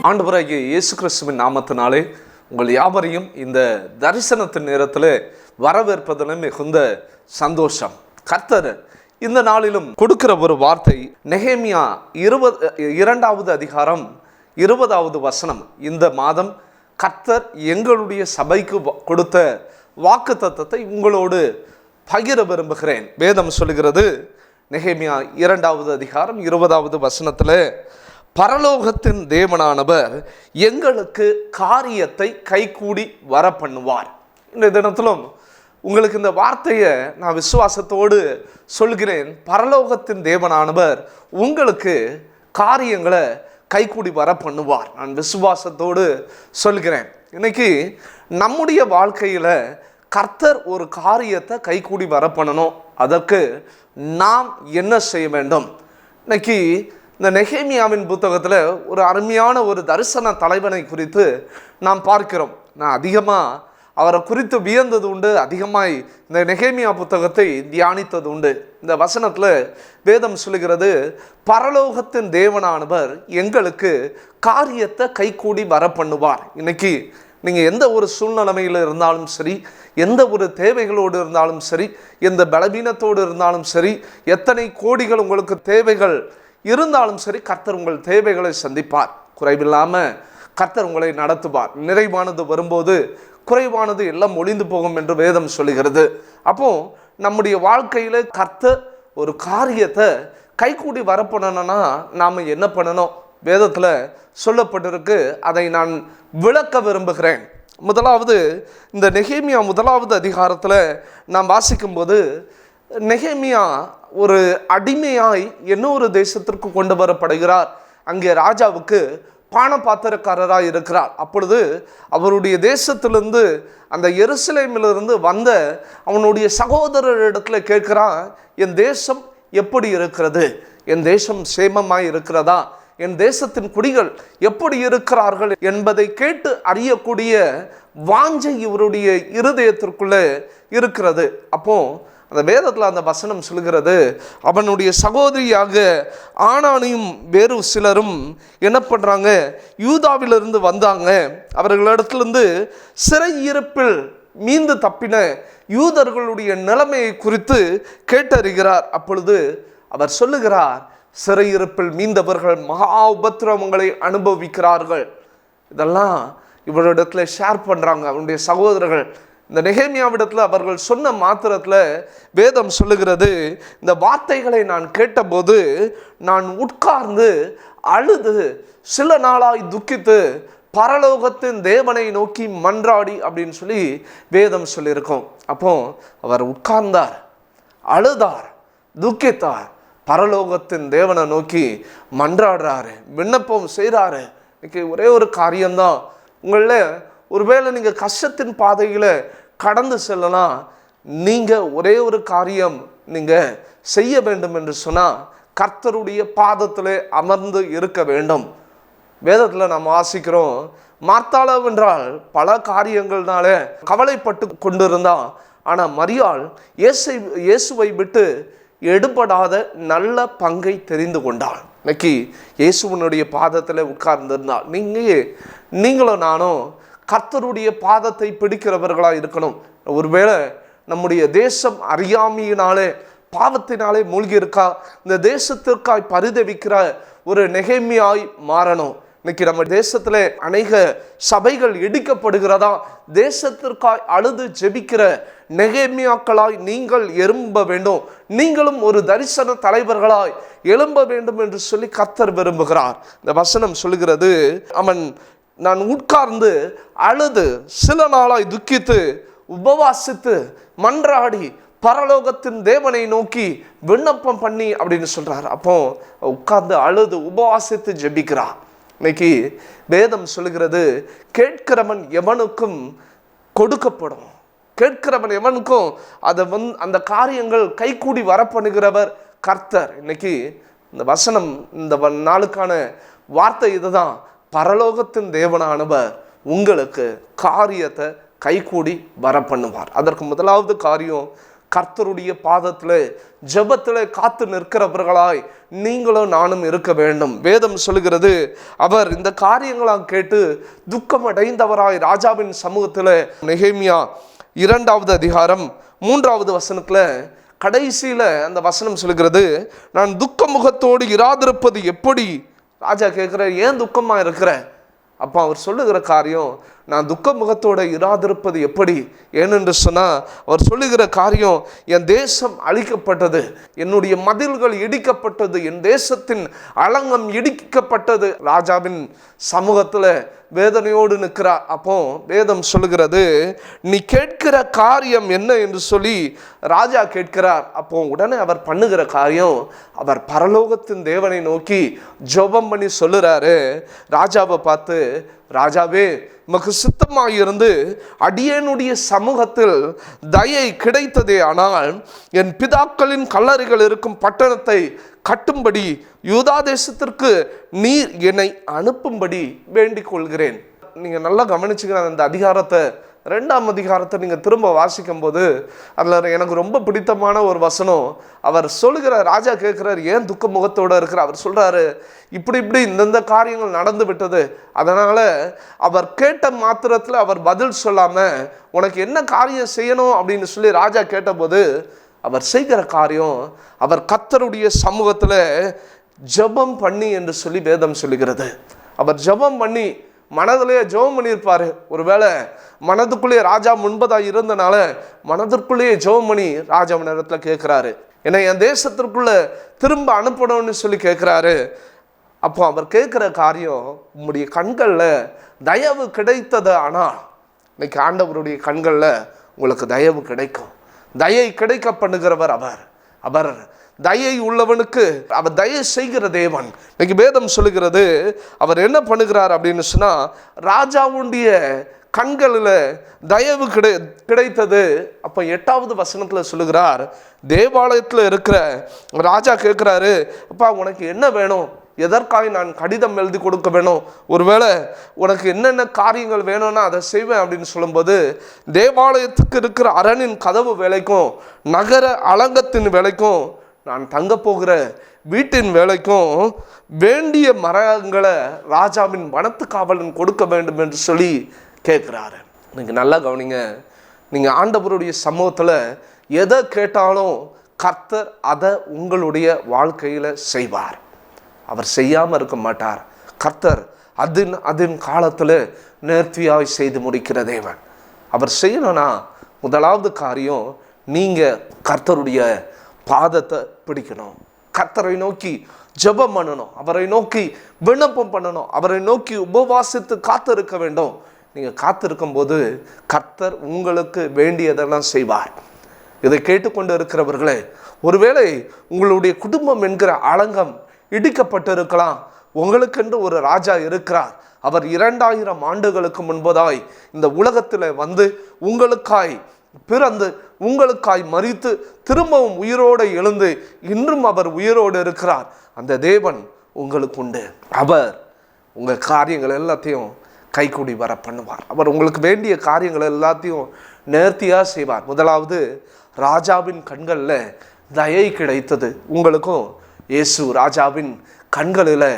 ஆண்டவராகிய இயேசு கிறிஸ்துவின் நாமத்தினாலே உங்கள் யாவரையும் இந்த தரிசனத்தின் நேரத்தில் வரவேற்பதில் மிகுந்த சந்தோஷம். கர்த்தர் இந்த நாளிலும் கொடுக்கிற ஒரு வார்த்தை நெகேமியா 22வது அதிகாரம் 20வது வசனம். இந்த மாதம் கர்த்தர் எங்களுடைய சபைக்கு கொடுத்த வாக்குத்தத்தத்தை உங்களோடு பகிர விரும்புகிறேன். வேதம் சொல்லுகிறது, நெகேமியா 2வது அதிகாரம் 20வது வசனத்தில், பரலோகத்தின் தேவனானவர் எங்களுக்கு காரியத்தை கைகூடி வர பண்ணுவார். இந்த தினத்திலும் உங்களுக்கு இந்த வார்த்தையை நான் விசுவாசத்தோடு சொல்கிறேன். பரலோகத்தின் தேவனானவர் உங்களுக்கு காரியங்களை கைகூடி வர பண்ணுவார். நான் விசுவாசத்தோடு சொல்கிறேன். இன்னைக்கு நம்முடைய வாழ்க்கையில் கர்த்தர் ஒரு காரியத்தை கைகூடி வர பண்ணணும். அதற்கு நாம் என்ன செய்ய வேண்டும்? இன்னைக்கு இந்த நெகேமியாவின் புத்தகத்தில் ஒரு அருமையான ஒரு தரிசன தலைவனை குறித்து நாம் பார்க்கிறோம். நான் அதிகமாக அவரை குறித்து வியந்தது உண்டு, அதிகமாய் இந்த நெகேமியா புத்தகத்தை தியானித்தது உண்டு. இந்த வசனத்தில் வேதம் சொல்லுகிறது, பரலோகத்தின் தேவனானவர் எங்களுக்கு காரியத்தை கைகூடி வர பண்ணுவார். இன்னைக்கு நீங்கள் எந்த ஒரு சூழ்நிலைமையில் இருந்தாலும் சரி, எந்த ஒரு தேவைகளோடு இருந்தாலும் சரி, எந்த பலவீனத்தோடு இருந்தாலும் சரி, எத்தனை கோடிகள் உங்களுக்கு தேவைகள் இருந்தாலும் சரி, கர்த்தர் உங்கள் தேவைகளை சந்திப்பார். குறைவில்லாமல் கர்த்தர் உங்களை நடத்துவார். நிறைவானது வரும்போது குறைவானது எல்லாம் ஒளிந்து போகும் என்று வேதம் சொல்லுகிறது. அப்போ நம்முடைய வாழ்க்கையில் கர்த்தர் ஒரு காரியத்தை கைகூடி வரப்படணும்னா நாம் என்ன பண்ணணும்? வேதத்தில் சொல்லப்பட்டிருக்கு, அதை நான் விளக்க விரும்புகிறேன். முதலாவது, இந்த நெகேமியா 1வது அதிகாரத்தில் நாம் வாசிக்கும்போது, நெகேமியா ஒரு அடிமையாய் இன்னொரு தேசத்திற்கு கொண்டு வரப்படுகிறார். அங்கே ராஜாவுக்கு பானபாத்திரக்காரராக இருக்கிறார். அப்பொழுது அவருடைய தேசத்திலிருந்து, அந்த எருசலேமிலிருந்து வந்த அவனுடைய சகோதரரிடத்துல கேட்கிறான், என் தேசம் எப்படி இருக்கிறது? என் தேசம் சேமமாய் இருக்கிறதா? என் தேசத்தின் குடிகள் எப்படி இருக்கிறார்கள் என்பதை கேட்டு அறியக்கூடிய வாஞ்சை இவருடைய இருதயத்திற்குள்ளே இருக்கிறது. அப்போ அந்த வேதத்தில் அந்த வசனம் சொல்கிறது, அவனுடைய சகோதரியாக ஆனானியும் வேறு சிலரும் என்ன பண்ணுறாங்க, யூதாவிலிருந்து வந்தாங்க. அவர்களிடத்திலிருந்து சிறையிருப்பில் மீண்டு தப்பின யூதர்களுடைய நிலைமையை குறித்து கேட்டறிகிறார். அப்பொழுது அவர் சொல்லுகிறார், சிறையிருப்பில் மீண்டவர்கள் மகா உபத்திரவங்களை அனுபவிக்கிறார்கள். இதெல்லாம் இவரிடத்துல ஷேர் பண்ணுறாங்க அவனுடைய சகோதரர்கள். இந்த நெகேமியாவிடத்தில் அவர்கள் சொன்ன மாத்திரத்தில் வேதம் சொல்லுகிறது, இந்த வார்த்தைகளை நான் கேட்டபோது நான் உட்கார்ந்து அழுது சில நாளாய் துக்கித்து பரலோகத்தின் தேவனை நோக்கி மன்றாடி அப்படின்னு சொல்லி வேதம் சொல்லியிருக்கோம். அப்போ அவர் உட்கார்ந்தார், அழுதார், துக்கித்தார், பரலோகத்தின் தேவனை நோக்கி மன்றாடுறாரு, விண்ணப்பம் செய்கிறாரு. இன்னைக்கு ஒரே ஒரு காரியம்தான், உங்களில் ஒருவேளை நீங்கள் கஷ்டத்தின் பாதையில் கடந்து செல்லலாம். நீங்கள் ஒரே ஒரு காரியம் நீங்கள் செய்ய வேண்டும் என்று சொன்னால், கர்த்தருடைய பாதத்தில் அமர்ந்து இருக்க வேண்டும். வேதத்தில் நாம் வாசிக்கிறோம், மார்த்தாளவென்றால் பல காரியங்கள்னால கவலைப்பட்டு கொண்டிருந்தான். ஆனால் மரியாள் இயேசுவை விட்டு எடுபடாத நல்ல பங்கை தெரிந்து கொண்டாள். இன்னைக்கு இயேசுவனுடைய பாதத்தில் உட்கார்ந்திருந்தாள். நீங்களும் நானும் கர்த்தருடைய பாதத்தை பிடிக்கிறவர்களாக இருக்கணும். ஒருவேளை நம்முடைய தேசம் அறியாமையினாலே பாவத்தினாலே மூழ்கி இருக்கா, இந்த தேசத்திற்காய் பரிதவிக்கிற ஒரு நெகேமியாய் மாறணும். இன்னைக்கு நம்ம தேசத்தில் அநேக சபைகள் இடிக்கப்படுகிறதா, தேசத்திற்காய் அழுது ஜெபிக்கிற நெகேமியாக்களாய் நீங்கள் எழும்ப வேண்டும். நீங்களும் ஒரு தரிசன தலைவர்களாய் எழும்ப வேண்டும் என்று சொல்லி கர்த்தர் விரும்புகிறார். இந்த வசனம் சொல்லுகிறது, அவன் நான் உட்கார்ந்து அழுது சில நாளாய் துக்கித்து உபவாசித்து மன்றாடி பரலோகத்தின் தேவனை நோக்கி விண்ணப்பம் பண்ணி அப்படின்னு சொல்றார். அப்போ உட்கார்ந்து அழுது உபவாசித்து ஜெபிக்கிறார். இன்னைக்கு வேதம் சொல்லுகிறது, கேட்கிறவன் எவனுக்கும் கொடுக்கப்படும், கேட்கிறவன் எவனுக்கும் அதை அந்த காரியங்கள் கைகூடி வரப்பண்ணுகிறவர் கர்த்தர். இன்னைக்கு இந்த வசனம், இந்த நாளுக்கான வார்த்தை இதுதான், பரலோகத்தின் தேவனானவர் உங்களுக்கு காரியத்தை கைகூடி வர பண்ணுவார். அதற்கு முதலாவது காரியம், கர்த்தருடைய பாதத்தில் ஜெபத்தில் காத்து நிற்கிறவர்களாய் நீங்களும் நானும் இருக்க வேண்டும். வேதம் சொல்லுகிறது, அவர் இந்த காரியங்களாம் கேட்டு துக்கமடைந்தவராய் ராஜாவின் சமூகத்தில் நெகேமியா 2வது அதிகாரம் 3வது வசனத்தில் கடைசியில் அந்த வசனம் சொல்லுகிறது, நான் துக்க முகத்தோடு இராதிருப்பது எப்படி? ராஜா கேட்குற, ஏன் துக்கமாக இருக்கிற? அப்போ அவர் சொல்லுகிற காரியம், நான் துக்க முகத்தோடு இராதிருப்பது எப்படி? ஏனென்று சொன்னால் அவர் சொல்லுகிற காரியம், என் தேசம் அழிக்கப்பட்டது, என்னுடைய மதில்கள் இடிக்கப்பட்டது, என் தேசத்தின் அலங்கம் இடிக்கப்பட்டது. ராஜாவின் சமூகத்தில் வேதனையோடு நிற்கிறார். அப்போ வேதம் சொல்லுகிறது, நீ கேட்கிற காரியம் என்ன என்று சொல்லி ராஜா கேட்கிறார். அப்போ உடனே அவர் பண்ணுகிற காரியம், அவர் பரலோகத்தின் தேவனை நோக்கி ஜெபம் பண்ணி சொல்லுறாரு. ராஜாவை பார்த்து, ராஜாவே, உமக்கு சித்தமாயிருந்து அடியேனுடைய சமூகத்தில் தயை கிடைத்ததே, ஆனால் என் பிதாக்களின் கல்லறைகள் இருக்கும் பட்டணத்தை கட்டும்படி யூதா தேசத்திற்கு நீர் என்னை அனுப்பும்படி வேண்டிக் கொள்கிறேன். நீங்கள் நல்லா கவனிச்சுக்கிற அந்த அதிகாரத்தை, 2ஆம் அதிகாரத்தை நீங்கள் திரும்ப வாசிக்கும் போது அதில் எனக்கு ரொம்ப பிடித்தமான ஒரு வசனம், அவர் சொல்லுகிற, ராஜா கேட்குறாரு, ஏன் துக்க முகத்தோடு இருக்கிற? அவர் சொல்கிறாரு, இப்படி இந்தந்த காரியங்கள் நடந்து விட்டது, அதனால் அவர் கேட்ட மாத்திரத்தில் அவர் பதில் சொல்லாமல் உனக்கு என்ன காரியம் செய்யணும் அப்படின்னு சொல்லி ராஜா கேட்டபோது அவர் செய்கிற காரியம், அவர் கர்த்தருடைய சமூகத்தில் ஜெபம் பண்ணி என்று சொல்லி வேதம் சொல்லுகிறது. அவர் ஜெபம் பண்ணி மனதிலேயே ஜெபம் பண்ணியிருப்பார். ஒருவேளை மனதுக்குள்ளேயே ராஜா முன்பதாக இருந்தனால மனதிற்குள்ளேயே ஜெபம் பண்ணி ராஜாவின் இடத்துல கேட்குறாரு, என்னை என் தேசத்திற்குள்ளே திரும்ப அனுப்பணும்னு சொல்லி கேட்குறாரு. அப்போ அவர் கேட்குற காரியம், உம்முடைய கண்களில் தயவு கிடைத்தது. ஆனால் இன்னைக்கு ஆண்டவருடைய கண்களில் உங்களுக்கு தயவு கிடைக்கும். தயை கிடைக்க பண்ணுகிறவர் அவர். அவர் தயை உள்ளவனுக்கு அவர் தயை செய்கிற தேவன். இன்னைக்கு வேதம் சொல்லுகிறது, அவர் என்ன பண்ணுகிறார் அப்படின்னு சொன்னால், ராஜாவுடைய கண்களில் தயவு கிடைத்தது. அப்போ 8வது வசனத்தில் சொல்லுகிறார், தேவாலயத்தில் இருக்கிற ராஜா கேட்குறாரு, அப்பா உனக்கு என்ன வேணும்? எதற்காக நான் கடிதம் எழுதி கொடுக்க வேணும்? ஒருவேளை உனக்கு என்னென்ன காரியங்கள் வேணும்னா அதை செய்வேன் அப்படின்னு சொல்லும்போது, தேவாலயத்துக்கு இருக்கிற அரணின் கதவு வேலைக்கும், நகர அலங்கத்தின் வேலைக்கும், நான் தங்க போகிற வீட்டின் வேலைக்கும் வேண்டிய மரங்களை ராஜாவின் வனத்து காவலன் கொடுக்க வேண்டும் என்று சொல்லி கேட்குறாரு. நீங்கள் நல்லா கவனிங்க, நீங்கள் ஆண்டவருடைய சமூகத்தில் எதை கேட்டாலும் கர்த்தர் அதை உங்களுடைய வாழ்க்கையில் செய்வார். அவர் செய்யாமல் இருக்க மாட்டார். கர்த்தர் அதன் காலத்தில் நேர்த்தியாய் செய்து முடிக்கிற தேவன். அவர் செய்யணும்னா முதலாவது காரியம், நீங்கள் கர்த்தருடைய பாதத்தை பிடிக்கணும், கர்த்தரை நோக்கி ஜெபம் பண்ணணும், அவரை நோக்கி விண்ணப்பம் பண்ணணும், அவரை நோக்கி உபவாசித்து காத்திருக்க வேண்டும். நீங்கள் காத்திருக்கும் போது கர்த்தர் உங்களுக்கு வேண்டியதெல்லாம் செய்வார். இதை கேட்டுக்கொண்டு இருக்கிறவர்களே, ஒருவேளை உங்களுடைய குடும்பம் என்கிற அலங்கம் இடிக்கப்பட்டு இருக்கலாம். உங்களுக்கென்று ஒரு ராஜா இருக்கிறார். அவர் 2000 ஆண்டுகளுக்கு முன்பதாய் இந்த உலகத்தில் வந்து உங்களுக்காய் பிறந்து உங்களுக்காய் மரித்து திரும்பவும் உயிரோடு எழுந்து இன்றும் அவர் உயிரோடு இருக்கிறார். அந்த தேவன் உங்களுக்கு உண்டு. அவர் உங்கள் காரியங்கள் எல்லாத்தையும் கைக்கூடி வர பண்ணுவார். அவர் உங்களுக்கு வேண்டிய காரியங்கள் எல்லாத்தையும் நேர்த்தியாக செய்வார். முதலாவது, ராஜாவின் கண்களில் தயை கிடைத்தது. உங்களுக்கும் இயேசு ராஜாவின் கண்களில்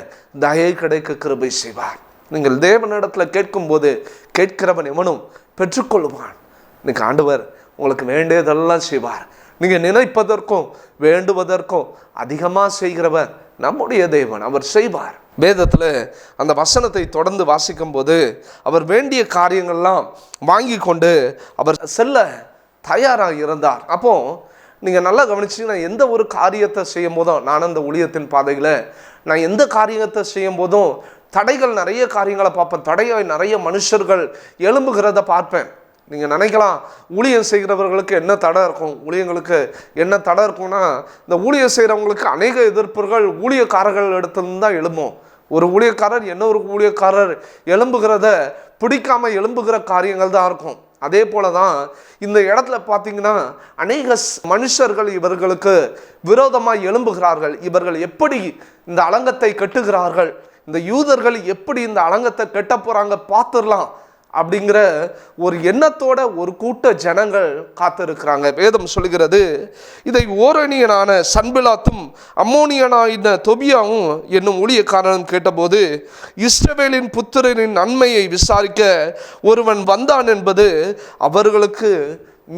தயை கிடைக்க கிருபை செய்வார். நீங்கள் தேவனிடத்தில் கேட்கும்போது கேட்கிறவன் எவனும் பெற்றுக்கொள்வான். இன்னைக்கு ஆண்டவர் உங்களுக்கு வேண்டியதெல்லாம் செய்வார். நீங்கள் நினைப்பதற்கும் வேண்டுவதற்கும் அதிகமாக செய்கிறவர் நம்முடைய தேவன். அவர் செய்வார். வேதத்தில் அந்த வசனத்தை தொடர்ந்து வாசிக்கும் போது அவர் வேண்டிய காரியங்கள்லாம் வாங்கி கொண்டு அவர் செல்ல தயாராக இருந்தார். அப்போ நீங்கள் நல்லா கவனிச்சிங்கன்னா, எந்த ஒரு காரியத்தை செய்யும் போதும், நான் அந்த ஊழியத்தின் பாதையில் நான் எந்த காரியத்தை செய்யும் போதும் தடைகள், நிறைய காரியங்களை பார்ப்பேன். தடையாய் நிறைய மனுஷர்கள் எழும்புகிறத பார்ப்பேன். நீங்கள் நினைக்கலாம், ஊழியம் செய்கிறவர்களுக்கு என்ன தடை இருக்கும்? ஊழியங்களுக்கு என்ன தடை இருக்கும்னா, இந்த ஊழியம் செய்கிறவங்களுக்கு அநேக எதிர்ப்புகள் ஊழியக்காரர்கள் இடத்துலேருந்து தான் எழும்பும். ஒரு ஊழியக்காரர் இன்னொரு ஊழியக்காரர் எழும்புகிறத பிடிக்காமல் எழும்புகிற காரியங்கள் தான் இருக்கும். அதே போல தான் இந்த இடத்துல பார்த்தீங்கன்னா, அநேக மனுஷர்கள் இவர்களுக்கு விரோதமாக எழும்புகிறார்கள். இவர்கள் எப்படி இந்த அலங்கத்தை கட்டுகிறார்கள், இந்த யூதர்கள் எப்படி இந்த அலங்கத்தை கட்ட போகிறாங்க பார்த்துடலாம் அப்படிங்கிற ஒரு எண்ணத்தோட ஒரு கூட்ட ஜனங்கள் காத்திருக்கிறாங்க. வேதம் சொல்கிறது, இதை ஓரணியனான சன்பிலாத்தும் அம்மோனியனான தொபியாவும் என்னும் ஊழியக்காரனும் கேட்டபோது, இஸ்ரவேலின் புத்திரனின் நன்மையை விசாரிக்க ஒருவன் வந்தான் என்பது அவர்களுக்கு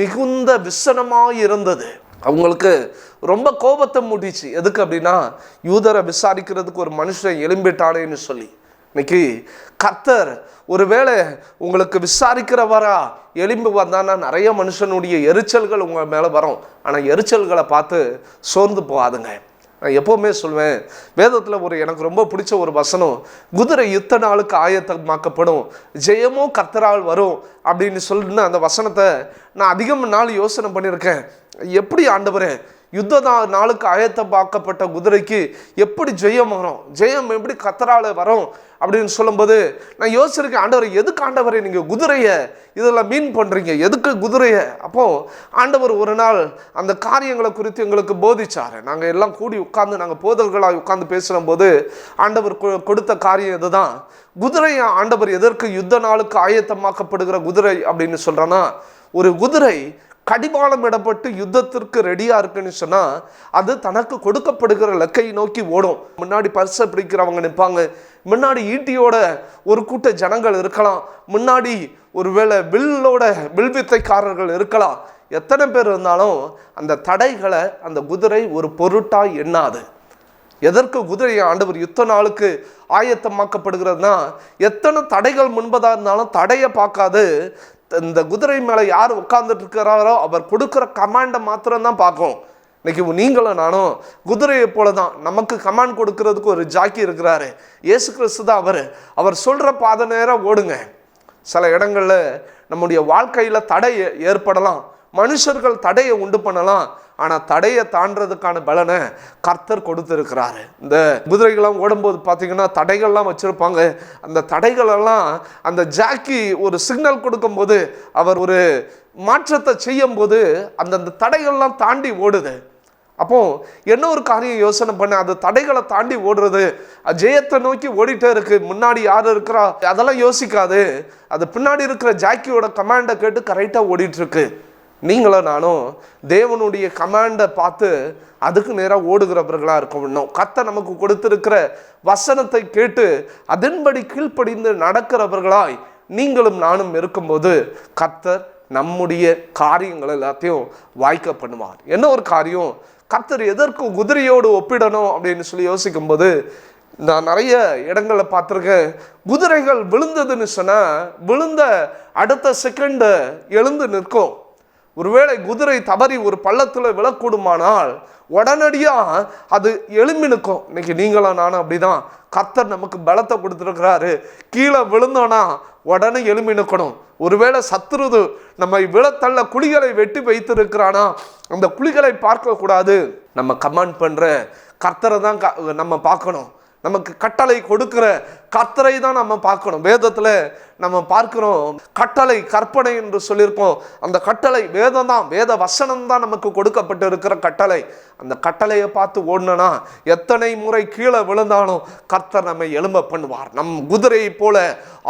மிகுந்த விசனமாய் இருந்தது. அவங்களுக்கு ரொம்ப கோபத்தை மூட்டிச்சு. எதுக்கு அப்படின்னா, யூதரை விசாரிக்கிறதுக்கு ஒரு மனுஷன் எழும்பிட்டானேன்னு சொல்லி. இன்னைக்கு கர்த்தர் ஒருவேளை உங்களுக்கு விசாரிக்கிறவரா எழும்பி வந்தான்னா நிறைய மனுஷனுடைய எரிச்சல்கள் உங்கள் மேலே வரும். ஆனால் எரிச்சல்களை பார்த்து சோர்ந்து போகாதுங்க. நான் எப்போவுமே சொல்வேன், வேதத்தில் எனக்கு ரொம்ப பிடிச்ச ஒரு வசனம், குதிரை யுத்த நாளுக்கு ஆயத்தமாக்கப்படும், ஜெயமோ கர்த்தரால் வரும் அப்படின்னு சொல்லிட்டு அந்த வசனத்தை நான் அதிகம் நாள் யோசனை பண்ணியிருக்கேன். எப்படி ஆண்டவரே, யுத்த நாளுக்கு ஆயத்தமாக்கப்பட்ட குதிரைக்கு எப்படி ஜெயம் வரும், ஜெயம் எப்படி கர்த்தரால் வரும் அப்படின்னு சொல்லும்போது நான் யோசிச்சிருக்கேன், ஆண்டவரை எதுக்கு ஆண்டவரை நீங்கள் குதிரையை இதெல்லாம் மீன் பண்ணுறீங்க, எதுக்கு குதிரையை? அப்போ ஆண்டவர் ஒரு நாள் அந்த காரியங்களை குறித்து எங்களுக்கு போதிச்சார். நாங்கள் எல்லாம் கூடி உட்கார்ந்து நாங்கள் போதல்களாக உட்கார்ந்து பேசுகிற போது ஆண்டவர் கொடுத்த காரியம் இதுதான். குதிரையை ஆண்டவர் எதற்கு யுத்த நாளுக்கு ஆயத்தமாக்கப்படுகிற குதிரை அப்படின்னு சொல்கிறேன்னா, ஒரு குதிரை கடிவாளம் இடப்பட்டு யுத்தத்திற்கு ரெடியா இருக்குன்னு சொன்னா அது தனக்கு கொடுக்கப்படுகிற லக்கை நோக்கி ஓடும். முன்னாடி பரிசை பிடிக்கிறவங்க நிற்பாங்க, முன்னாடி ஈட்டியோட ஒரு கூட்ட ஜனங்கள் இருக்கலாம், முன்னாடி ஒருவேளை வில்வித்தைக்காரர்கள் இருக்கலாம். எத்தனை பேர் இருந்தாலும் அந்த தடைகளை அந்த குதிரை ஒரு பொருட்டாய் எண்ணாது. எதற்கு குதிரையை ஆண்டவர் யுத்த நாளுக்கு ஆயத்தமாக்கப்படுகிறதுனா, எத்தனை தடைகள் முன்பதாக இருந்தாலும் தடையை பார்க்காது. இந்த குதிரை மேலே யார் உட்கார்ந்துட்டு இருக்கிறாரோ அவர் கொடுக்குற கமாண்டை மாத்திரம்தான் பார்க்கும். இன்னைக்கு நீங்களும் நானும் குதிரையை போல தான். நமக்கு கமாண்ட் கொடுக்கறதுக்கு ஒரு ஜாக்கி இருக்கிறாரு, இயேசு கிறிஸ்து தான் அவர் சொல்கிற பாதை நேரம் ஓடுங்க. சில இடங்களில் நம்முடைய வாழ்க்கையில் தடை ஏற்படலாம், மனுஷர்கள் தடையை உண்டு பண்ணலாம், ஆனால் தடையை தாண்டதுக்கான பலனை கர்த்தர் கொடுத்துருக்கிறாரு. இந்த குதிரைகள்லாம் ஓடும்போது பார்த்தீங்கன்னா தடைகள்லாம் வச்சுருப்பாங்க. அந்த தடைகளெல்லாம் அந்த ஜாக்கி ஒரு சிக்னல் கொடுக்கும்போது, அவர் ஒரு மாற்றத்தை செய்யும் போது அந்தந்த தடைகள்லாம் தாண்டி ஓடுது. அப்போ என்ன ஒரு காரியம் யோசனை பண்ண, அது தடைகளை தாண்டி ஓடுறது, ஜெயத்தை நோக்கி ஓடிட்டே இருக்கு. முன்னாடி யார் இருக்கிறா அதெல்லாம் யோசிக்காது, அது பின்னாடி இருக்கிற ஜாக்கியோட கமாண்டை கேட்டு கரெக்டாக ஓடிட்டு இருக்கு. நீங்களும் நானும் தேவனுடைய கமாண்டை பார்த்து அதுக்கு நேராக ஓடுகிறவர்களாக இருக்கணும். கர்த்தர் நமக்கு கொடுத்திருக்கிற வசனத்தை கேட்டு அதன்படி கீழ்ப்படிந்து நடக்கிறவர்களாய் நீங்களும் நானும் இருக்கும்போது கர்த்தர் நம்முடைய காரியங்கள் எல்லாத்தையும் வாய்க்க பண்ணுவார். என்ன ஒரு காரியம், கர்த்தர் எதற்கு குதிரையோடு ஒப்பிடணும் அப்படின்னு சொல்லி யோசிக்கும் போது நான் நிறைய இடங்களை பார்த்துருக்கேன். குதிரைகள் விழுந்ததுன்னு சொன்னால் விழுந்த அடுத்த செகண்டு எழுந்து நிற்கும். ஒருவேளை குதிரை தவறி ஒரு பள்ளத்தில் விழக்கூடுமானால் உடனடியாக அது எழும்பி நிற்கும். இன்னைக்கு நீங்களும் நானும் அப்படிதான். கர்த்தர் நமக்கு பலத்தை கொடுத்துருக்கிறாரு, கீழே விழுந்தோன்னா உடனே எழும்பி நிற்கணும். ஒருவேளை சத்துருது நம்ம விழத்தள்ள குழிகளை வெட்டி வைத்திருக்கிறானா அந்த குழிகளை பார்க்கக்கூடாது. நம்ம கமாண்ட் பண்ணுற கர்த்தரை தான் நம்ம பார்க்கணும். நமக்கு கட்டளை கொடுக்கிற கர்த்தரை தான் நம்ம பார்க்கணும். வேதத்தில் நம்ம பார்க்கிறோம், கட்டளை கற்பனை என்று சொல்லியிருக்கோம். அந்த கட்டளை வேதம் தான், வேத வசனம் தான் நமக்கு கொடுக்கப்பட்டு இருக்கிற கட்டளை. அந்த கட்டளையை பார்த்து ஓடணும்னா எத்தனை முறை கீழே விழுந்தாலும் கர்த்தர் நம்மை எழும்ப பண்ணுவார். நம் குதிரையை போல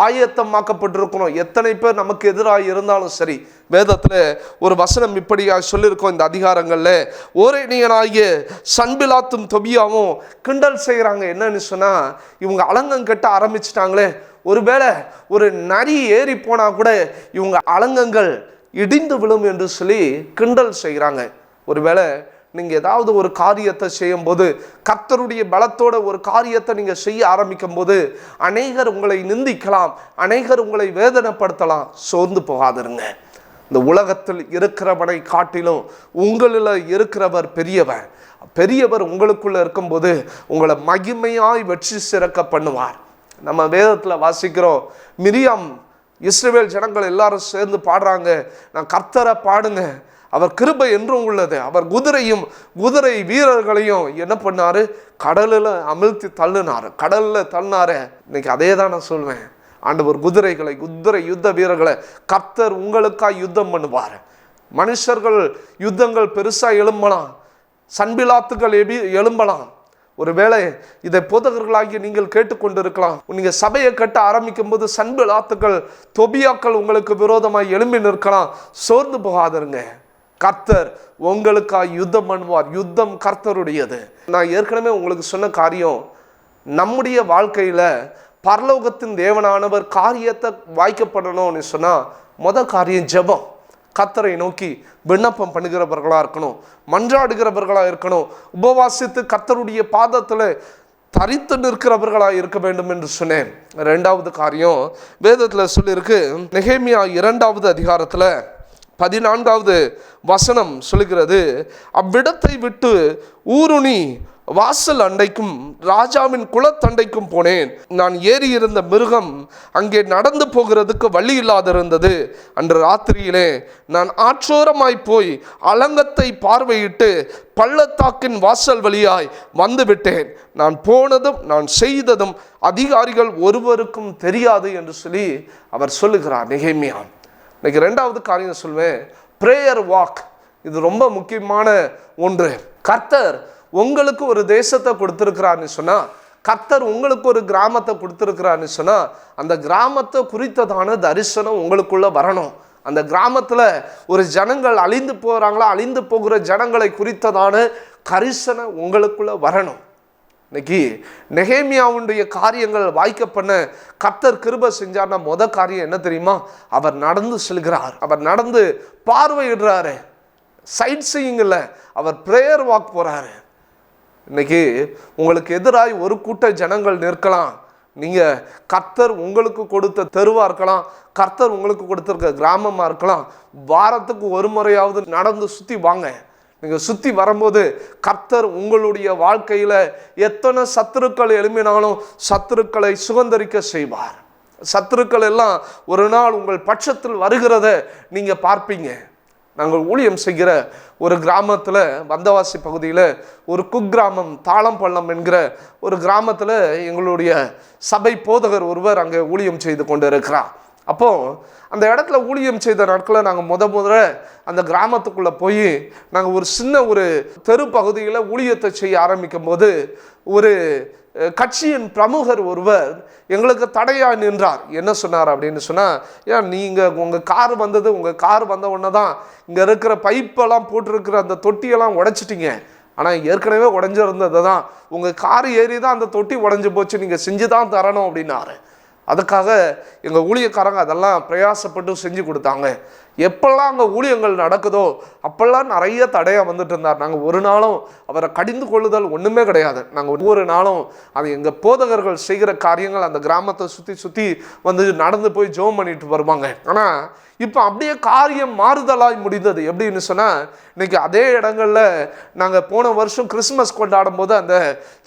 ஆயத்தமாக்கப்பட்டிருக்கணும். எத்தனை பேர் நமக்கு எதிராக இருந்தாலும் சரி, வேதத்தில் ஒரு வசனம் இப்படியாக சொல்லியிருக்கோம். இந்த அதிகாரங்களில் ஓரேனியனாகிய சன்பிலாத்தும் தொபியாவும் கிண்டல் செய்கிறாங்க. என்னன்னு சொன்னால், இவங்க அலங்கம் கட்ட ஆரம்பிச்சிட்டாங்களே, ஒருவேளை ஒரு நரி ஏறி போனால் கூட இவங்க அலங்கங்கள் இடிந்து விழும் என்று சொல்லி கிண்டல் செய்கிறாங்க. ஒருவேளை நீங்கள் ஏதாவது ஒரு காரியத்தை செய்யும் போது, கர்த்தருடைய பலத்தோட ஒரு காரியத்தை நீங்கள் செய்ய ஆரம்பிக்கும் போது அநேகர் உங்களை நிந்திக்கலாம், அநேகர் உங்களை வேதனைப்படுத்தலாம். சோர்ந்து போகாதிருங்க. இந்த உலகத்தில் இருக்கிறவனை காட்டிலும் உங்களில் இருக்கிறவர் பெரியவர். பெரியவர் உங்களுக்குள்ள இருக்கும்போது உங்களை மகிமையாய் வெற்றி சிறக்க பண்ணுவார். நம்ம வேதத்தில் வாசிக்கிறோம், மிரியாம் இஸ்ரவேல் ஜனங்கள் எல்லாரும் சேர்ந்து பாடுறாங்க, நான் கர்த்தரை பாடுங்க, அவர் கிருபை என்றும் உள்ளது. அவர் குதிரையும் குதிரை வீரர்களையும் என்ன பண்ணாரு, கடலில் அமிழ்த்தி தள்ளினாரு, கடலில் தள்ளினாரு. இன்னைக்கு அதே தான் நான் சொல்வேன். ஆண்டவர் குதிரைகளை, குதிரை யுத்த வீரர்களை கர்த்தர் உங்களுக்காக யுத்தம் பண்ணுவார். மனுஷர்கள் யுத்தங்கள் பெருசாக எழும்பலாம், சன்பிலாத்துகள் எழும்பலாம், ஒருவேளை இதை போதகர்களாகிய நீங்கள் கேட்டுக்கொண்டிருக்கலாம். நீங்க சபையை கட்ட ஆரம்பிக்கும் போது சன்பலாத்துக்கள், தொபியாக்கள் உங்களுக்கு விரோதமாய் எழும்பி நிற்கலாம். சோர்ந்து போகாதருங்க. கர்த்தர் உங்களுக்காக யுத்தம் பண்ணுவார். யுத்தம் கர்த்தருடையது. நான் ஏற்கனவே உங்களுக்கு சொன்ன காரியம், நம்முடைய வாழ்க்கையில பரலோகத்தின் தேவனானவர் காரியத்தை வாய்க்கப்படணும்னு சொன்னா காரியம் ஜெபம். கர்த்தரை நோக்கி விண்ணப்பம் பண்ணுகிறவர்களா இருக்கணும், மன்றாடுகிறவர்களா இருக்கணும், உபவாசித்து கர்த்தருடைய பாதத்துல தரித்து நிற்கிறவர்களாக இருக்க வேண்டும் என்று சொன்னேன். ரெண்டாவது காரியம் வேதத்துல சொல்லியிருக்கு. நெகேமியா 2வது அதிகாரத்துல 14வது வசனம் சொல்லுகிறது, அவ்விடத்தை விட்டு ஊருணி வாசல் அண்டைக்கும் ராஜாவின் குலத்தண்டைக்கும் போனேன். நான் ஏறி இருந்த மிருகம் அங்கே நடந்து போகிறதுக்கு வழி இல்லாதிருந்தது. அன்று ராத்திரியிலே நான் ஆற்றோரமாய் போய் அலங்கத்தை பார்வையிட்டு பள்ளத்தாக்கின் வாசல் வழியாய் வந்து விட்டேன். நான் போனதும் நான் செய்ததும் அதிகாரிகள் ஒருவருக்கும் தெரியாது என்று சொல்லி அவர் சொல்லுகிறார் நெகேமியா. இன்னைக்கு ரெண்டாவது காரியம் சொல்வேன், பிரேயர் வாக். இது ரொம்ப முக்கியமான ஒன்று. கர்த்தர் உங்களுக்கு ஒரு தேசத்தை கொடுத்திருக்கிறான்னு சொன்னா, கர்த்தர் உங்களுக்கு ஒரு கிராமத்தை கொடுத்திருக்கிறான்னு சொன்னா, அந்த கிராமத்தை குறித்ததான தரிசனம் உங்களுக்குள்ள வரணும். அந்த கிராமத்துல ஒரு ஜனங்கள் அழிந்து போறாங்களா, அழிந்து போகிற ஜனங்களை குறித்ததான கரிசனை உங்களுக்குள்ள வரணும். இன்னைக்கு நெகேமியாவுடைய காரியங்கள் வாய்க்க பண்ண கர்த்தர் கிருபை செஞ்சார்னா காரியம் என்ன தெரியுமா? அவர் நடந்து செல்கிறார். அவர் நடந்து பார்வையிடுறாரு. சைட் சீயிங் இல்லை, அவர் பிரேயர் வாக் போறாரு. இன்னைக்கு உங்களுக்கு எதிராய் ஒரு கூட்ட ஜனங்கள் நிற்கலாம். நீங்க கர்த்தர் உங்களுக்கு கொடுத்த தெருவா இருக்கலாம், கர்த்தர் உங்களுக்கு கொடுத்திருக்க கிராமமா இருக்கலாம். வாரத்துக்கு ஒரு முறையாவது நடந்து சுத்தி வாங்க. நீங்க சுத்தி வரும்போது கர்த்தர் உங்களுடைய வாழ்க்கையில எத்தனை சத்துருக்கள் எழும்பினாலும் சத்துருக்களை சுதந்தரிக்க செய்வார். சத்துருக்கள் எல்லாம் ஒரு நாள் உங்கள் பட்சத்தில் வருகிறத நீங்க பார்ப்பீங்க. நாங்கள் ஊழியம் செய்கிற ஒரு கிராமத்தில், வந்தவாசி பகுதியில் ஒரு குக்கிராமம் தாளம்பள்ளம் என்கிற ஒரு கிராமத்தில் எங்களுடைய சபை போதகர் ஒருவர் அங்கே ஊழியம் செய்து கொண்டு இருக்கிறார். அப்போ அந்த இடத்துல ஊழியம் செய்த நாட்களில் நாங்கள் முதல்ல அந்த கிராமத்துக்குள்ளே போய் நாங்கள் ஒரு சின்ன ஒரு தெரு பகுதியில் ஊழியத்தை செய்ய ஆரம்பிக்கும் போது ஒரு கட்சியின் பிரமுகர் ஒருவர் எங்களுக்கு தடையாக நின்றார். என்ன சொன்னார் அப்படின்னு சொன்னால், ஏன் நீங்கள் உங்கள் கார் வந்தது, உங்கள் கார் வந்த உடனே தான் இங்கே இருக்கிற பைப்பெல்லாம் போட்டிருக்கிற அந்த தொட்டியெல்லாம் உடைச்சிட்டிங்க. ஆனால் ஏற்கனவே உடஞ்சிருந்தது தான், உங்கள் கார் ஏறி தான் அந்த தொட்டி உடஞ்சி போச்சு, நீங்கள் செஞ்சு தான் தரணும் அப்படின்னாரு. அதுக்காக எங்கள் ஊழியக்காரங்க அதெல்லாம் பிரயாசப்பட்டு செஞ்சு கொடுத்தாங்க. எப்பெல்லாம் அங்கே ஊழியங்கள் நடக்குதோ அப்பெல்லாம் நிறைய தடையாக வந்துட்டு இருந்தார். நாங்கள் ஒரு நாளும் அவரை கடிந்து கொள்ளுதல் ஒன்றுமே கிடையாது. நாங்கள் ஒவ்வொரு நாளும் அது எங்கள் போதகர்கள் செய்கிற காரியங்கள் அந்த கிராமத்தை சுற்றி சுற்றி வந்து நடந்து போய் ஜெபம் பண்ணிட்டு வருவாங்க. ஆனால் இப்போ அப்படியே காரியம் மாறுதலாய் முடிந்தது. எப்படின்னு சொன்னால், இன்னைக்கு அதே இடங்களில் நாங்கள் போன வருஷம் கிறிஸ்மஸ் கொண்டாடும் போது அந்த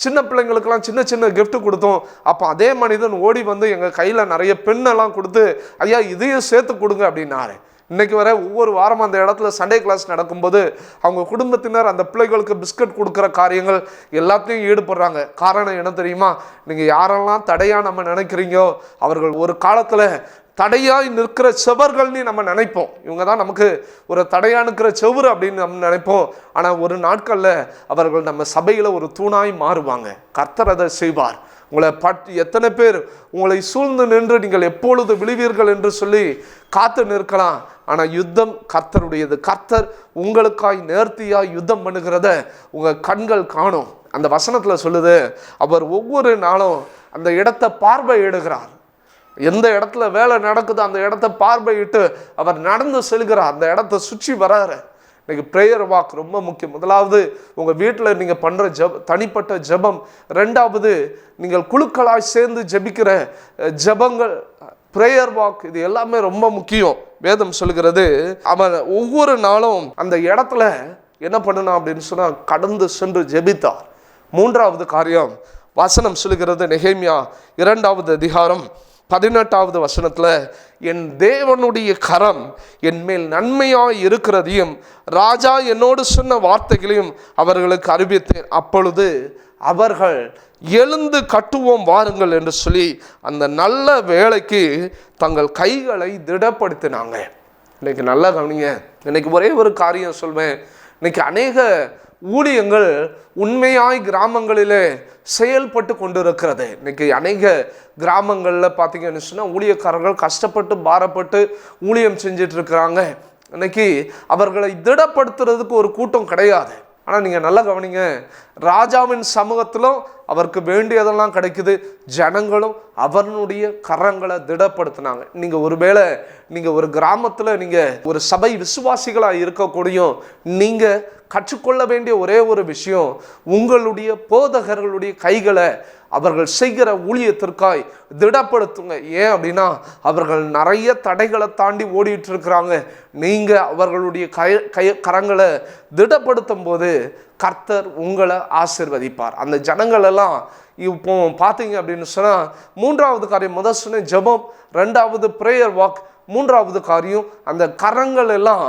சின்ன பிள்ளைங்களுக்கெல்லாம் சின்ன சின்ன கிஃப்ட் கொடுத்தோம். அப்போ அதே மனிதன் ஓடி வந்து எங்கள் கையில் நிறைய பெண்ணெல்லாம் கொடுத்து, ஐயா இதையும் சேர்த்து கொடுங்க அப்படின்னாரு. இன்னைக்கு வர ஒவ்வொரு வாரம் அந்த இடத்துல சண்டே கிளாஸ் நடக்கும்போது அவங்க குடும்பத்தினர் அந்த பிள்ளைகளுக்கு பிஸ்கட் கொடுக்குற காரியங்கள் எல்லாத்தையும் ஈடுபடுறாங்க. காரணம் என்ன தெரியுமா? நீங்கள் யாரெல்லாம் தடையாக நம்ம நினைக்கிறீங்களோ அவர்கள் ஒரு காலத்தில் தடையாய் நிற்கிற செவர்கள்னு நம்ம நினைப்போம். இவங்க தான் நமக்கு ஒரு தடையா நிற்கிற செவுறு அப்படின்னு நம்ம நினைப்போம். ஆனால் ஒரு நாட்களில் அவர்கள் நம்ம சபையில் ஒரு தூணாய் மாறுவாங்க. கர்த்தர் அதை செய்வார். உங்களை எத்தனை பேர் உங்களை சூழ்ந்து நின்று நீங்கள் எப்பொழுது விழுவீர்கள் என்று சொல்லி காத்து நிற்கலாம். ஆனால் யுத்தம் கர்த்தருடையது. கர்த்தர் உங்களுக்காய் நேர்த்தியாய் யுத்தம் பண்ணுகிறத உங்கள் கண்கள் காணும். அந்த வசனத்தில் சொல்லுது, அவர் ஒவ்வொரு நாளும் அந்த இடத்தை பார்வையிடுகிறார். எந்த இடத்துல வேலை நடக்குதோ அந்த இடத்த பார்வையிட்டு அவர் நடந்து செல்கிறார். அந்த இடத்த சுற்றி வராரு. இன்னைக்கு ப்ரேயர் வாக் ரொம்ப முக்கியம். முதலாவது உங்கள் வீட்டில் நீங்கள் பண்ணுற தனிப்பட்ட ஜெபம். ரெண்டாவது நீங்கள் குழுக்களாய் சேர்ந்து ஜெபிக்கிற ஜெபங்கள், ப்ரேயர் வாக், இது எல்லாமே ரொம்ப முக்கியம். வேதம் சொல்கிறது அவன் ஒவ்வொரு நாளும் அந்த இடத்துல என்ன பண்ணணும் அப்படின்னு சொன்னால் கடந்து சென்று ஜெபித்தார். மூன்றாவது காரியம் வசனம் சொல்கிறது, நெகேமியா 2வது அதிகாரம் 18வது வசனத்தில், என் தேவனுடைய கரம் என் மேல் நன்மையாய் இருக்கிறதையும் ராஜா என்னோடு சொன்ன வார்த்தைகளையும் அவர்களுக்கு அறிவித்தேன். அப்பொழுது அவர்கள் எழுந்து கட்டுவோம் வாருங்கள் என்று சொல்லி அந்த நல்ல வேலைக்கு தங்கள் கைகளை திடப்படுத்தினாங்க. இன்னைக்கு நல்லா கவனிங்க. இன்னைக்கு ஒரே ஒரு காரியம் சொல்வேன். இன்னைக்கு அநேக ஊழியங்கள் உண்மையாய் கிராமங்களிலே செயல்பட்டு கொண்டு இருக்கிறது. இன்னைக்கு அநேக கிராமங்களில் பார்த்தீங்கன்னு சொன்னால் ஊழியக்காரர்கள் கஷ்டப்பட்டு பாரப்பட்டு ஊழியம் செஞ்சிட்டு இருக்கிறாங்க. இன்னைக்கு அவர்களை திடப்படுத்துறதுக்கு ஒரு கூட்டம் கிடையாது. ஆனால் நீங்கள் நல்லா கவனிங்க, ராஜாவின் சமூகத்திலும் அவருக்கு வேண்டியதெல்லாம் கிடைக்குது. ஜனங்களும் அவனுடைய கரங்களை திடப்படுத்தினாங்க. நீங்கள் ஒருவேளை நீங்கள் ஒரு கிராமத்தில் நீங்கள் ஒரு சபை விசுவாசிகளாக இருக்கக்கூடிய நீங்கள் கற்றுக்கொள்ள வேண்டிய ஒரே ஒரு விஷயம், உங்களுடைய போதகர்களுடைய கைகளை அவர்கள் செய்கிற ஊழியத்திற்காய் திடப்படுத்துங்க. ஏன் அப்படின்னா அவர்கள் நிறைய தடைகளை தாண்டி ஓடிட்டு இருக்கிறாங்க. நீங்கள் அவர்களுடைய கரங்களை திடப்படுத்தும் போது கர்த்தர் உங்களை ஆசீர்வதிப்பார். அந்த ஜனங்கள் எல்லாம் இப்போ பார்த்தீங்க அப்படின்னு சொன்னால், மூன்றாவது காரியம், முதல் சொன்ன ஜெபம், ரெண்டாவது பிரேயர் வாக், மூன்றாவது காரியம் அந்த கரங்கள் எல்லாம்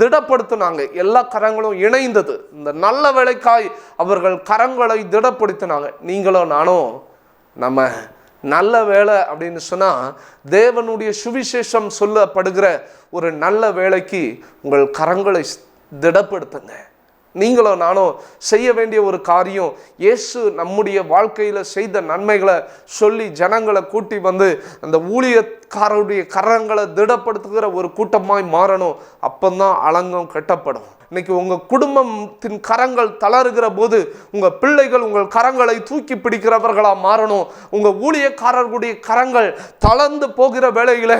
திடப்படுத்தினாங்க. எல்லா கரங்களும் இணைந்தது. இந்த நல்ல வேலைக்காய் அவர்கள் கரங்களை திடப்படுத்தினாங்க. நீங்களும் நானும் நம்ம நல்ல வேலை அப்படின்னு சொன்னால் தேவனுடைய சுவிசேஷம் சொல்லப்படுகிற ஒரு நல்ல வேலைக்கு உங்கள் கரங்களை திடப்படுத்துங்க. நீங்களும் நானும் செய்ய வேண்டிய ஒரு காரியம், இயேசு நம்முடைய வாழ்க்கையில் செய்த நன்மைகளை சொல்லி ஜனங்களை கூட்டி வந்து அந்த ஊழியக்காரருடைய கரங்களை திடப்படுத்துகிற ஒரு கூட்டமாய் மாறணும். அப்பந்தான் அலங்கம் கட்டப்படும். இன்னைக்கு உங்கள் குடும்பத்தின் கரங்கள் தளருகிற போது உங்கள் பிள்ளைகள் உங்கள் கரங்களை தூக்கி பிடிக்கிறவர்களாக மாறணும். உங்கள் ஊழியக்காரர்களுடைய கரங்கள் தளர்ந்து போகிற வேளையில்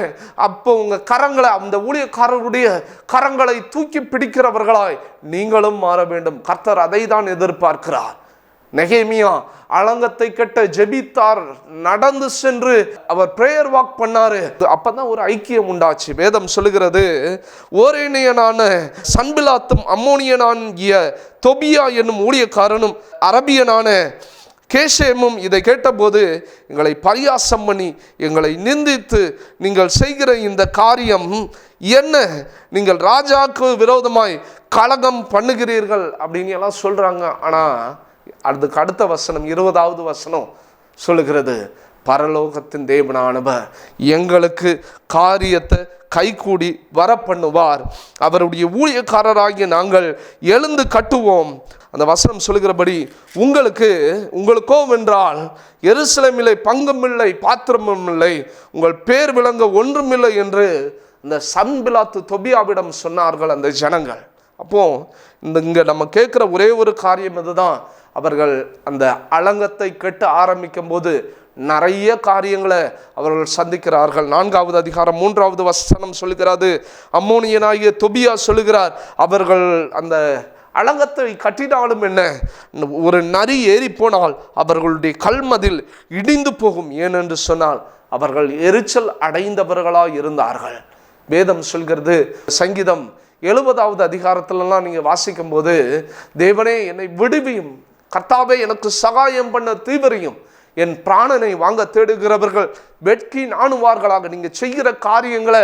அப்போ உங்கள் கரங்களை, அந்த ஊழியக்காரர்களுடைய கரங்களை தூக்கி பிடிக்கிறவர்களாய் நீங்களும் மாற வேண்டும். கர்த்தர் அதை தான் எதிர்பார்க்கிறார். நெகேமியா அலங்கத்தை கட்ட ஜெபித்தார், நடந்து சென்று அவர் பிரேயர் வாக் பண்ணாரு. அப்பதான் ஒரு ஐக்கியம் உண்டாச்சு. வேதம் சொல்லுகிறது, ஓரேனியனான சன்பிலாத்தும் அம்மோனியனாகிய தொபியா என்னும் ஊழியக்காரனும் அரபியனான கேஷேமும் இதை கேட்டபோது எங்களை பரியாசம் பண்ணி எங்களை நிந்தித்து, நீங்கள் செய்கிற இந்த காரியம் என்ன? நீங்கள் ராஜாவுக்கு விரோதமாய் கலகம் பண்ணுகிறீர்கள் அப்படின்னு எல்லாம் சொல்றாங்க. ஆனா அதுக்கு அடுத்த வசனம், 20வது வசனம் சொல்லுகிறது, பரலோகத்தின் தேவனானவர் எங்களுக்கு காரியத்தை கைகூடி வர பண்ணுவார். அவருடைய ஊழியக்காரராகிய நாங்கள் எழுந்து கட்டுவோம். அந்த வசனம் சொல்லுகிறபடி உங்களுக்கோ வென்றால் எருசலேமிலே பங்கும் இல்லை, பாத்திரமும் இல்லை, உங்கள் பேர் விளங்க ஒன்றுமில்லை என்று இந்த சன்பிலாத்து தொபியாவிடம் சொன்னார்கள் அந்த ஜனங்கள். அப்போ இங்கே நம்ம கேட்குற ஒரே ஒரு காரியம் இதுதான். அவர்கள் அந்த அலங்கத்தை கட்ட ஆரம்பிக்கும் போது நிறைய காரியங்களை அவர்கள் சந்திக்கிறார்கள். 4வது அதிகாரம் 3வது வசனம் சொல்லுகிறது, அம்மோனியனாகிய தொபியா சொல்லுகிறார், அவர்கள் அந்த அலங்கத்தை கட்டினாலும் என்ன, ஒரு நரி ஏறி போனால் அவர்களுடைய கல்மதில் இடிந்து போகும். ஏனென்று சொன்னால் அவர்கள் எரிச்சல் அடைந்தவர்களாக இருந்தார்கள். வேதம் சொல்கிறது, சங்கீதம் 70வது அதிகாரத்திலலாம் நீங்கள் வாசிக்கும் போது, தேவனே என்னை விடுவியும், கர்த்தாவே எனக்கு சகாயம் பண்ண தீவிரையும், என் பிராணனை வாங்க தேடுகிறவர்கள் வெட்கி நாணுவார்களாக. நீங்கள் செய்கிற காரியங்களை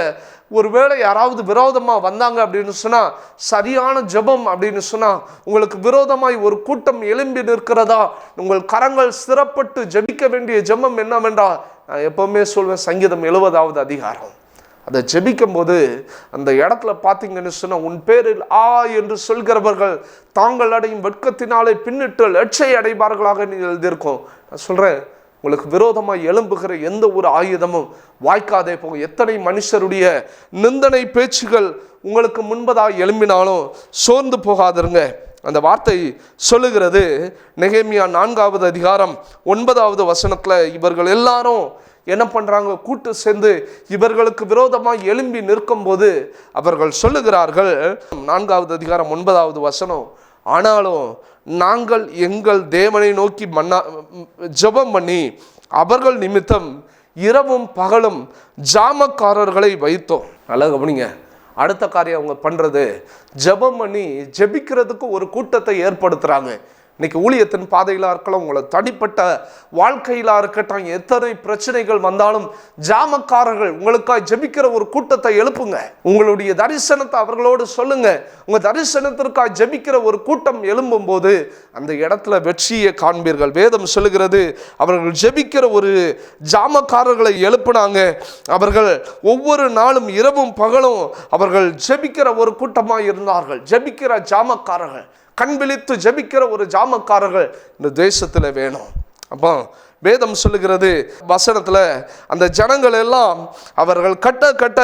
ஒருவேளை யாராவது விரோதமாக வந்தாங்க அப்படின்னு சொன்னால், சரியான ஜெபம் அப்படின்னு சொன்னால், உங்களுக்கு விரோதமாய் ஒரு கூட்டம் எழும்பி நிற்கிறதா, உங்கள் கரங்கள் ஸ்திரப்பட்டு ஜெபிக்க வேண்டிய ஜெபம் என்னவென்றால், நான் எப்பவுமே சொல்வேன், சங்கீதம் 70வது அதிகாரம். அதை ஜெபிக்கும் போது அந்த இடத்துல பார்த்தீங்கன்னு சொன்னால், உன் பேரில் என்று சொல்கிறவர்கள் தாங்கள் அடையும் வெட்கத்தினாலே பின்னிட்டு லட்சை அடைவார்களாக நீ எழுதியிருக்கோம். நான் சொல்கிறேன், உங்களுக்கு விரோதமாக எழும்புகிற எந்த ஒரு ஆயுதமும் வாய்க்காதே போகும். எத்தனை மனுஷருடைய நிந்தனை பேச்சுகள் உங்களுக்கு முன்பதாக எழும்பினாலும் சோர்ந்து போகாதிருங்க. அந்த வார்த்தை சொல்லுகிறது, நெகேமியா 4வது அதிகாரம் 9வது வசனத்தில் இவர்கள் எல்லாரும் என்ன பண்ணுறாங்க, கூட்டு சேர்ந்து இவர்களுக்கு விரோதமாக எழும்பி நிற்கும் போது அவர்கள் சொல்லுகிறார்கள், 4வது அதிகாரம் 9வது வசனம், ஆனாலும் நாங்கள் எங்கள் தேவனை நோக்கி ஜெபம் பண்ணி அவர்கள் நிமித்தம் இரவும் பகலும் ஜாமக்காரர்களை வைத்தோம். நல்லா கவனிங்க, அடுத்த காரியம் அவங்க பண்ணுறது, ஜெபம் பண்ணி ஜெபிக்கிறதுக்கு ஒரு கூட்டத்தை ஏற்படுத்துகிறாங்க. இன்னைக்கு ஊழியத்தின் பாதையிலா இருக்கலாம், உங்களை தனிப்பட்ட வாழ்க்கையிலா இருக்கட்டும், எத்தனை பிரச்சனைகள் வந்தாலும் ஜாமக்காரர்கள் உங்களுக்காக ஜெபிக்கிற ஒரு கூட்டத்தை எழுப்புங்க. உங்களுடைய தரிசனத்தை அவர்களோடு சொல்லுங்க. உங்க தரிசனத்திற்காக ஜெபிக்கிற ஒரு கூட்டம் எழும்பும் போது அந்த இடத்துல வெற்றியை காண்பீர்கள். வேதம் சொல்லுகிறது, அவர்கள் ஜெபிக்கிற ஒரு ஜாமக்காரர்களை எழுப்பினாங்க. அவர்கள் ஒவ்வொரு நாளும் இரவும் பகலும் அவர்கள் ஜெபிக்கிற ஒரு கூட்டமாக இருந்தார்கள். ஜெபிக்கிற ஜாமக்காரர்கள், கண் விழித்து ஜெபிக்கிற ஒரு ஜாமக்காரர்கள் இந்த தேசத்தில் வேணும். அப்போ வேதம் சொல்லுகிறது வசனத்துல, அந்த ஜனங்கள் எல்லாம் அவர்கள் கட்ட கட்ட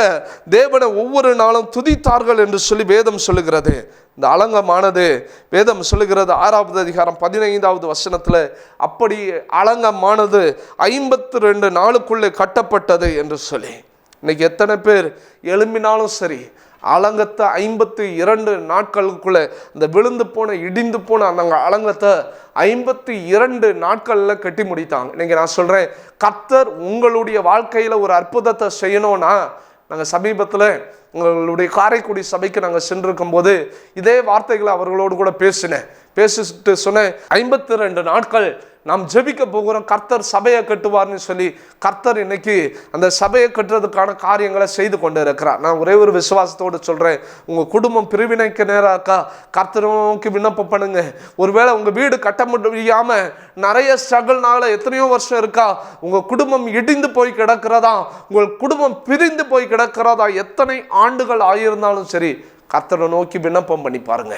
தேவனை ஒவ்வொரு நாளும் துதித்தார்கள் என்று சொல்லி வேதம் சொல்லுகிறது. இந்த அலங்கமானது வேதம் சொல்லுகிறது 6வது அதிகாரம் 15வது வசனத்துல, அப்படி அலங்கமானது 52 நாளுக்குள்ளே கட்டப்பட்டது என்று சொல்லி. இன்னைக்கு எத்தனை பேர் எழும்பினாலும் சரி, அலங்கத்தை 52 நாட்களுக்குள்ள, இந்த விழுந்து போன இடிந்து போன அந்த அலங்கத்தை 52 நாட்களில் கட்டி முடித்தாங்க. இன்னைக்கு நான் சொல்றேன், கர்த்தர் உங்களுடைய வாழ்க்கையில ஒரு அற்புதத்தை செய்யணும்னா, நாங்கள் சமீபத்தில் உங்களுடைய காரைக்குடி சபைக்கு நாங்கள் சென்றிருக்கும் போது இதே வார்த்தைகளை அவர்களோடு கூட பேசிட்டு சொன்னேன், 52 நாட்கள் நாம் ஜெபிக்க போகிறோம், கர்த்தர் சபையை கட்டுவார்னு சொல்லி. கர்த்தர் இன்னைக்கு அந்த சபையை கட்டுறதுக்கான காரியங்களை செய்து கொண்டு இருக்கிறார். நான் ஒரே ஒரு விசுவாசத்தோடு சொல்றேன், உங்க குடும்பம் பிரிவினைக்கு நேராக இருக்கா, கர்த்தரை நோக்கி விண்ணப்பம் பண்ணுங்க. ஒருவேளை உங்க வீடு கட்ட முடியாம நிறைய ஸ்ட்ரகிள்னால எத்தனையோ வருஷம் இருக்கா, உங்க குடும்பம் இடிந்து போய் கிடக்கிறதா, உங்கள் குடும்பம் பிரிந்து போய் கிடக்கிறதா, எத்தனை ஆண்டுகள் ஆகியிருந்தாலும் சரி, கர்த்தரை நோக்கி விண்ணப்பம் பண்ணி பாருங்க.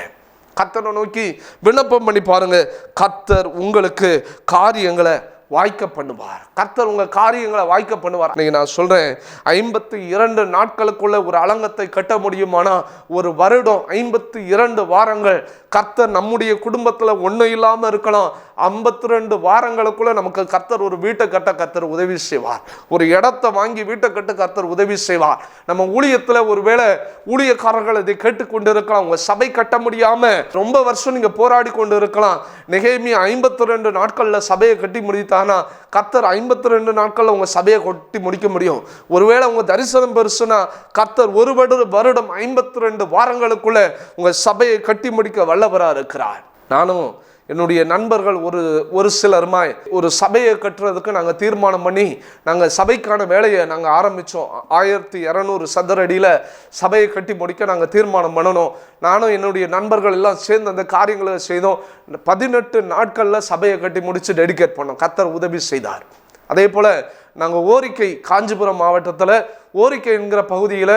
கர்த்தரை நோக்கி விண்ணப்பம் பண்ணி பாருங்க. கர்த்தர் உங்களுக்கு காரியங்களை வாய்க்க பண்ணுவார். கர்த்தர் உங்க காரியங்களை வாய்க்க பண்ணுவார். இன்னைக்கு நான் சொல்றேன், 52 நாட்களுக்குள்ள ஒரு அலங்கத்தை கட்ட முடியுமானா, ஒரு வருடம் 52 வாரங்கள் கர்த்தர் நம்முடைய குடும்பத்துல ஒன்றும் இல்லாம இருக்கலாம். 52 வாரங்களுக்குள்ள நமக்கு கர்த்தர் ஒரு வீட்டை கட்ட கர்த்தர் உதவி செய்வார். ஒரு இடத்தை வாங்கி வீட்டை கட்ட கர்த்தர் உதவி செய்வார். நம்ம ஊழியத்துல ஒருவேளை ஊழியக்காரர்கள் இதை கேட்டுக்கொண்டு இருக்கலாம், உங்க சபை கட்ட முடியாம ரொம்ப வருஷம் நீங்க போராடி கொண்டு இருக்கலாம். நெகேமியா 52 நாட்கள்ல சபையை கட்டி முடித்தானா, கர்த்தர் 52 நாட்கள்ல உங்க சபையை கட்டி முடிக்க முடியும். ஒருவேளை உங்க தரிசனம் பெருசுனா, கர்த்தர் ஒரு வருடம் 52 வாரங்களுக்குள்ள உங்க சபையை கட்டி முடிக்க வல்லவராக இருக்கிறார். நானும் என்னுடைய நண்பர்கள் ஒரு சிலருமாய் ஒரு சபையை கட்டுறதுக்கு நாங்கள் தீர்மானம் பண்ணி நாங்கள் சபைக்கான வேலையை நாங்கள் ஆரம்பித்தோம். 1200 சதுர அடியில் சபையை கட்டி முடிக்க நாங்கள் தீர்மானம் பண்ணணும். நானும் என்னுடைய நண்பர்கள் எல்லாம் சேர்ந்து அந்த காரியங்களை செய்தோம். 18 நாட்களில் சபையை கட்டி முடித்து டெடிகேட் பண்ணோம். கர்த்தர் உதவி செய்தார். அதே போல் நாங்கள் ஓரிக்கை, காஞ்சிபுரம் மாவட்டத்தில் ஓரிக்கை என்கிற பகுதியில்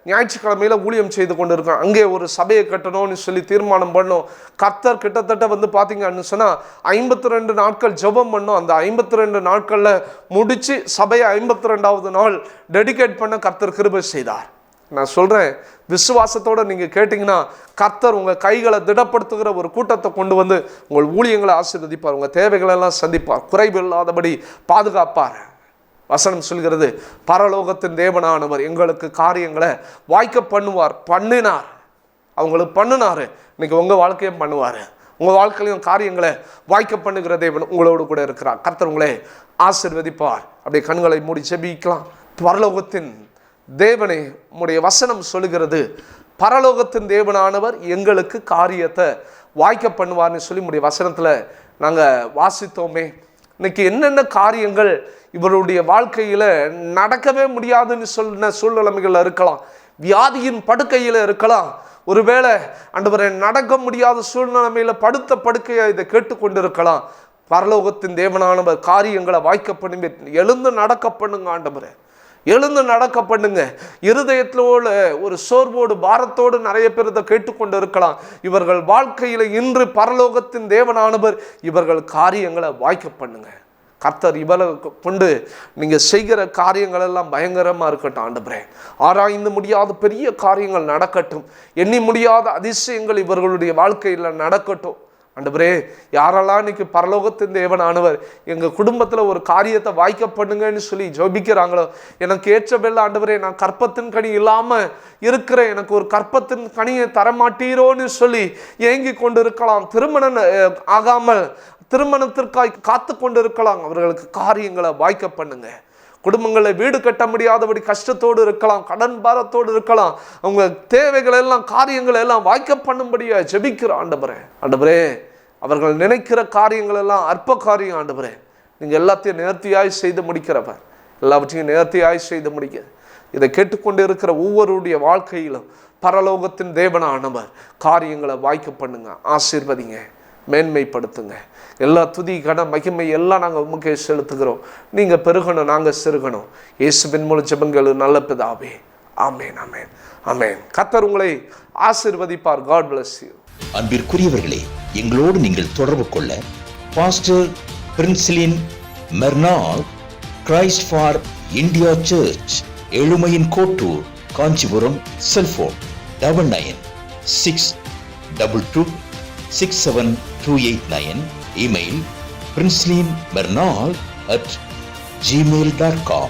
ஞாயிற்றுக்கிழமையில ஊழியம் செய்து கொண்டு இருக்கோம். அங்கே ஒரு சபையை கட்டணும்னு சொல்லி தீர்மானம் பண்ணோம். கர்த்தர் கிட்டத்தட்ட பார்த்தீங்கன்னு சொன்னால் 52 நாட்கள் ஜெபம் பண்ணோம். அந்த 52 நாட்களில் முடித்து சபையை 52வது நாள் டெடிகேட் பண்ண கர்த்தர் கிருபை செய்தார். நான் சொல்கிறேன், விசுவாசத்தோடு நீங்கள் கேட்டிங்கன்னா கர்த்தர் உங்கள் கைகளை திடப்படுத்துகிற ஒரு கூட்டத்தை கொண்டு வந்து உங்கள் ஊழியங்களை ஆசீர்வதிப்பார். உங்கள் தேவைகளெல்லாம் சந்திப்பார். குறைவு இல்லாதபடி பாதுகாப்பார். வசனம் சொல்கிறது, பரலோகத்தின் தேவனானவர் எங்களுக்கு காரியங்களை வாய்க்க பண்ணுவார். பண்ணினார், அவங்களுக்கு பண்ணினார். இன்னைக்கு உங்கள் வாழ்க்கையும் பண்ணுவார். உங்கள் வாழ்க்கையிலும் காரியங்களை வாய்க்க பண்ணுகிற தேவன் உங்களோடு கூட இருக்கிறார். கர்த்தர் உங்களை ஆசீர்வதிப்பார். அப்படியே கண்களை மூடி ஜெபிக்கலாம். பரலோகத்தின் தேவனே, உம்முடைய வசனம் சொல்லுகிறது, பரலோகத்தின் தேவனானவர் எங்களுக்கு காரியத்தை வாய்க்க பண்ணுவார்னு சொல்லி உம்முடைய வசனத்தில் நாங்கள் வாசித்தோமே. இன்னைக்கு என்னென்ன காரியங்கள் இவருடைய வாழ்க்கையில் நடக்கவே முடியாதுன்னு சொன்ன சூழ்நிலைமைகள் இருக்கலாம். வியாதியின் படுக்கையில் இருக்கலாம். ஒருவேளை ஆண்டவரே நடக்க முடியாத சூழ்நிலைமையில் படுத்த படுக்கையை இதை கேட்டுக்கொண்டு இருக்கலாம். பரலோகத்தின் தேவனானவர் காரியங்களை வாய்க்க பண்ணுங்க. எழுந்து நடக்க பண்ணுங்க ஆண்டவரே, எழுந்து நடக்க பண்ணுங்க. இருதயத்தோடு ஒரு சோர்வோடு பாரத்தோடு நிறைய பேர் இதை கேட்டுக்கொண்டு இருக்கலாம். இவர்கள் வாழ்க்கையில் இன்று பரலோகத்தின் தேவனானவர் இவர்கள் காரியங்களை வாய்க்க பண்ணுங்க. கர்த்தர் இவளை கொண்டு நீங்கள் செய்கிற காரியங்கள் எல்லாம் பயங்கரமாக இருக்கட்டும் ஆண்டவரே. ஆராய்ந்து முடியாத பெரிய காரியங்கள் நடக்கட்டும். எண்ணி முடியாத அதிசயங்கள் இவர்களுடைய வாழ்க்கையில் நடக்கட்டும் ஆண்டவரே. யாரெல்லாம் இன்னைக்கு பரலோகத்தின் தேவனானவர் எங்கள் குடும்பத்தில் ஒரு காரியத்தை வாய்க்க பண்ணுங்கன்னு சொல்லி ஜெபிக்கிறாங்களோ, எனக்கு ஏற்றபெல்ல ஆண்டவரே, நான் கற்பத்தின் கனி இல்லாமல் இருக்கிறேன், எனக்கு ஒரு கற்பத்தின் கனியை தரமாட்டீரோன்னு சொல்லி ஏங்கி கொண்டு இருக்கலாம். திருமணம் ஆகாமல் திருமணத்திற்காய் காத்து கொண்டு இருக்கலாம். அவர்களுக்கு காரியங்களை வாய்க்க பண்ணுங்க. குடும்பங்களை வீடு கட்ட முடியாதபடி கஷ்டத்தோடு இருக்கலாம், கடன் பாரத்தோடு இருக்கலாம். அவங்க தேவைகள் எல்லாம் காரியங்களை எல்லாம் வாய்க்க பண்ணும்படியா ஜெபிக்கிற ஆண்டவரே. ஆண்டவரே, அவர்கள் நினைக்கிற காரியங்கள் எல்லாம் அற்ப காரியம் ஆண்டவரே. நீங்கள் எல்லாத்தையும் நேர்த்தியாய் செய்து முடிக்கிறவர், எல்லாவற்றையும் நேர்த்தியாய் செய்து முடிக்க இதை கேட்டுக்கொண்டு இருக்கிற ஒவ்வொருடைய வாழ்க்கையிலும் பரலோகத்தின் தேவனானவர் காரியங்களை வாய்க்க பண்ணுங்க, ஆசீர்வதிங்க, மேன்மைப்படுத்துங்க. எல்லா துதி கன மகிமை எல்லாம் நாங்கள் உமக்கே செலுத்துகிறோம். நீங்கள் பெருகணும், நாங்கள் சிறுகணும். இயேசுவின் மூலம் ஜெபங்கள் நல்ல பிதாவே. ஆமேன், ஆமேன், ஆமேன். கர்த்தர் உங்களை ஆசீர்வதிப்பார். God bless you. அன்பிற்குரியவர்களே, எங்களோடு நீங்கள் தொடர்பு கொள்ள pastor Princelin Mernaal, Christ for India church, எழுமையின் Kottur, Kanchipuram. Cellphone 9962226729. Email princelymernaal@gmail.com.